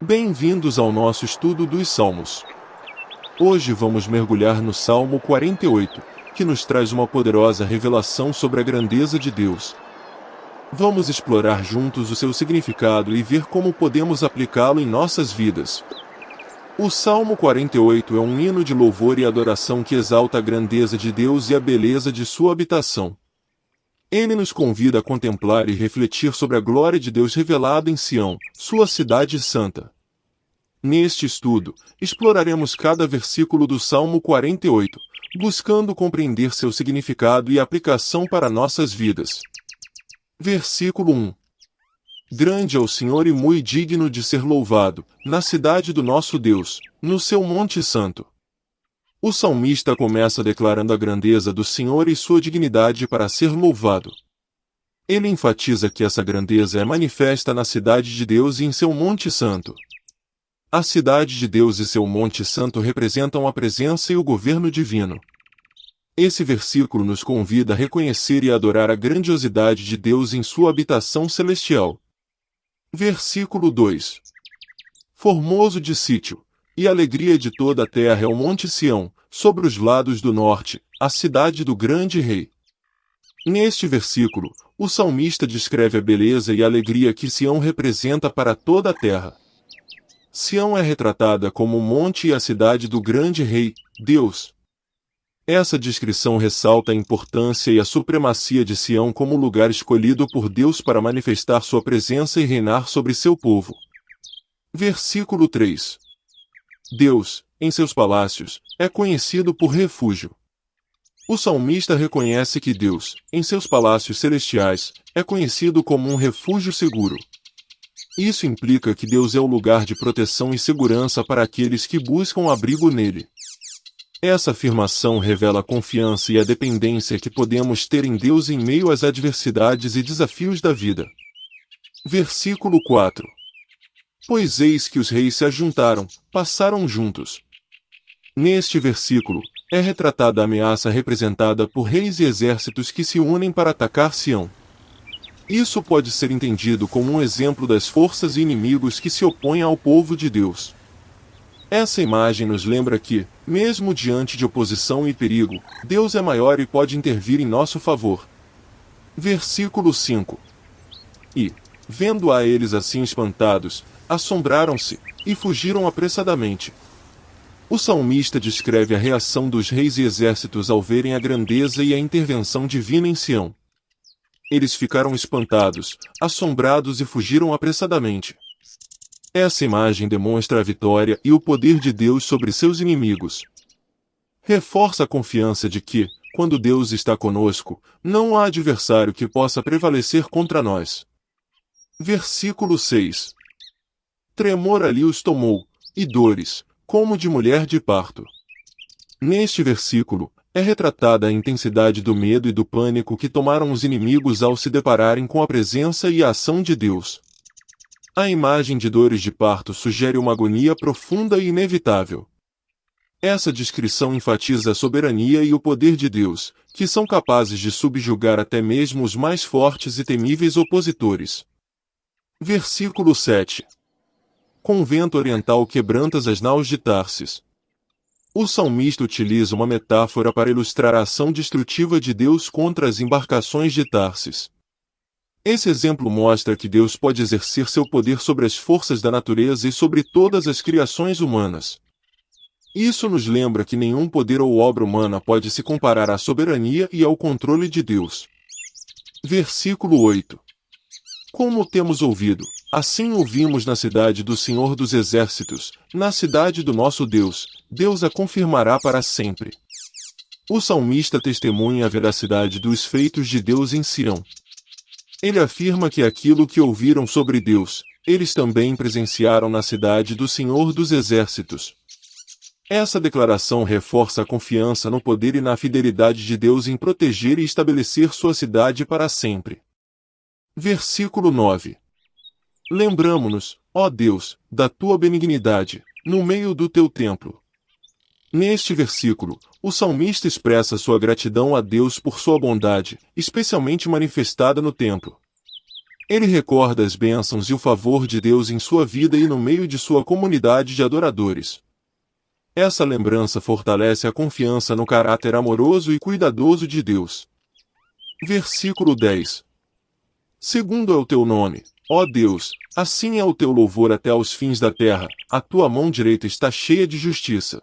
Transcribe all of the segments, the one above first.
Bem-vindos ao nosso estudo dos Salmos. Hoje vamos mergulhar no Salmo 48, que nos traz uma poderosa revelação sobre a grandeza de Deus. Vamos explorar juntos o seu significado e ver como podemos aplicá-lo em nossas vidas. O Salmo 48 é um hino de louvor e adoração que exalta a grandeza de Deus e a beleza de sua habitação. Ele nos convida a contemplar e refletir sobre a glória de Deus revelada em Sião, sua cidade santa. Neste estudo, exploraremos cada versículo do Salmo 48, buscando compreender seu significado e aplicação para nossas vidas. Versículo 1. Grande é o Senhor e muito digno de ser louvado, na cidade do nosso Deus, no seu monte santo. O salmista começa declarando a grandeza do Senhor e sua dignidade para ser louvado. Ele enfatiza que essa grandeza é manifesta na cidade de Deus e em seu monte santo. A cidade de Deus e seu monte santo representam a presença e o governo divino. Esse versículo nos convida a reconhecer e adorar a grandiosidade de Deus em sua habitação celestial. Versículo 2. Formoso de sítio, e alegria de toda a terra é o monte Sião, sobre os lados do norte, a cidade do grande rei. Neste versículo, o salmista descreve a beleza e a alegria que Sião representa para toda a terra. Sião é retratada como o monte e a cidade do grande rei, Deus. Essa descrição ressalta a importância e a supremacia de Sião como lugar escolhido por Deus para manifestar sua presença e reinar sobre seu povo. Versículo 3. Deus, em seus palácios, é conhecido por refúgio. O salmista reconhece que Deus, em seus palácios celestiais, é conhecido como um refúgio seguro. Isso implica que Deus é o lugar de proteção e segurança para aqueles que buscam abrigo nele. Essa afirmação revela a confiança e a dependência que podemos ter em Deus em meio às adversidades e desafios da vida. Versículo 4. Pois eis que os reis se ajuntaram, passaram juntos. Neste versículo, é retratada a ameaça representada por reis e exércitos que se unem para atacar Sião. Isso pode ser entendido como um exemplo das forças e inimigos que se opõem ao povo de Deus. Essa imagem nos lembra que, mesmo diante de oposição e perigo, Deus é maior e pode intervir em nosso favor. Versículo 5. E, vendo a eles assim espantados, assombraram-se, e fugiram apressadamente. O salmista descreve a reação dos reis e exércitos ao verem a grandeza e a intervenção divina em Sião. Eles ficaram espantados, assombrados e fugiram apressadamente. Essa imagem demonstra a vitória e o poder de Deus sobre seus inimigos. Reforça a confiança de que, quando Deus está conosco, não há adversário que possa prevalecer contra nós. Versículo 6. Tremor ali os tomou, e dores, como de mulher de parto. Neste versículo, é retratada a intensidade do medo e do pânico que tomaram os inimigos ao se depararem com a presença e a ação de Deus. A imagem de dores de parto sugere uma agonia profunda e inevitável. Essa descrição enfatiza a soberania e o poder de Deus, que são capazes de subjugar até mesmo os mais fortes e temíveis opositores. Versículo 7. Com o vento oriental quebrantas as naus de Tarsis. O salmista utiliza uma metáfora para ilustrar a ação destrutiva de Deus contra as embarcações de Tarsis. Esse exemplo mostra que Deus pode exercer seu poder sobre as forças da natureza e sobre todas as criações humanas. Isso nos lembra que nenhum poder ou obra humana pode se comparar à soberania e ao controle de Deus. Versículo 8. Como temos ouvido, assim ouvimos na cidade do Senhor dos Exércitos, na cidade do nosso Deus, Deus a confirmará para sempre. O salmista testemunha a veracidade dos feitos de Deus em Sião. Ele afirma que aquilo que ouviram sobre Deus, eles também presenciaram na cidade do Senhor dos Exércitos. Essa declaração reforça a confiança no poder e na fidelidade de Deus em proteger e estabelecer sua cidade para sempre. Versículo 9. Lembramo-nos, ó Deus, da tua benignidade, no meio do teu templo. Neste versículo, o salmista expressa sua gratidão a Deus por sua bondade, especialmente manifestada no templo. Ele recorda as bênçãos e o favor de Deus em sua vida e no meio de sua comunidade de adoradores. Essa lembrança fortalece a confiança no caráter amoroso e cuidadoso de Deus. Versículo 10. Segundo é o teu nome, ó Deus, assim é o teu louvor até aos fins da terra, a tua mão direita está cheia de justiça.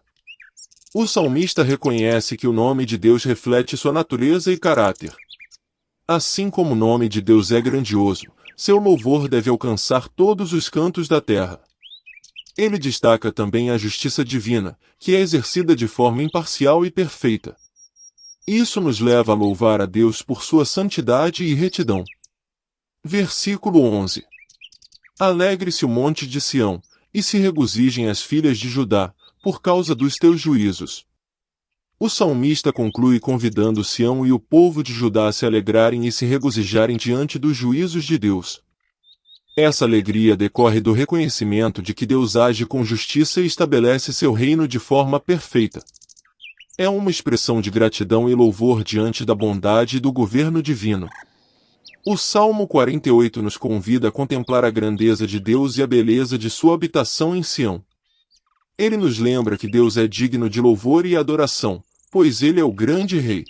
O salmista reconhece que o nome de Deus reflete sua natureza e caráter. Assim como o nome de Deus é grandioso, seu louvor deve alcançar todos os cantos da terra. Ele destaca também a justiça divina, que é exercida de forma imparcial e perfeita. Isso nos leva a louvar a Deus por sua santidade e retidão. Versículo 11. Alegre-se o monte de Sião, e se regozijem as filhas de Judá, por causa dos teus juízos. O salmista conclui convidando Sião e o povo de Judá a se alegrarem e se regozijarem diante dos juízos de Deus. Essa alegria decorre do reconhecimento de que Deus age com justiça e estabelece seu reino de forma perfeita. É uma expressão de gratidão e louvor diante da bondade e do governo divino. O Salmo 48 nos convida a contemplar a grandeza de Deus e a beleza de sua habitação em Sião. Ele nos lembra que Deus é digno de louvor e adoração, pois Ele é o grande Rei.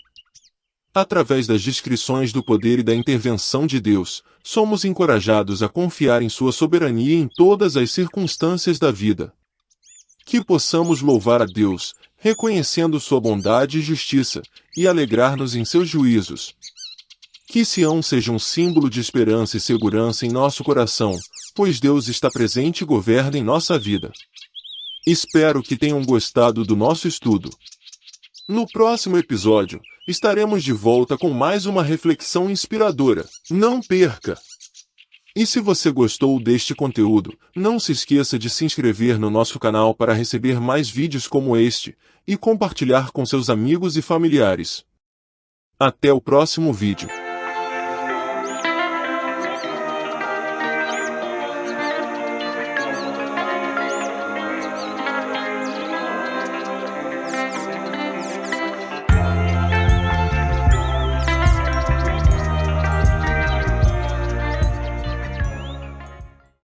Através das descrições do poder e da intervenção de Deus, somos encorajados a confiar em sua soberania em todas as circunstâncias da vida. Que possamos louvar a Deus, reconhecendo sua bondade e justiça, e alegrar-nos em seus juízos. Que Sião seja um símbolo de esperança e segurança em nosso coração, pois Deus está presente e governa em nossa vida. Espero que tenham gostado do nosso estudo. No próximo episódio, estaremos de volta com mais uma reflexão inspiradora. Não perca! E se você gostou deste conteúdo, não se esqueça de se inscrever no nosso canal para receber mais vídeos como este, e compartilhar com seus amigos e familiares. Até o próximo vídeo.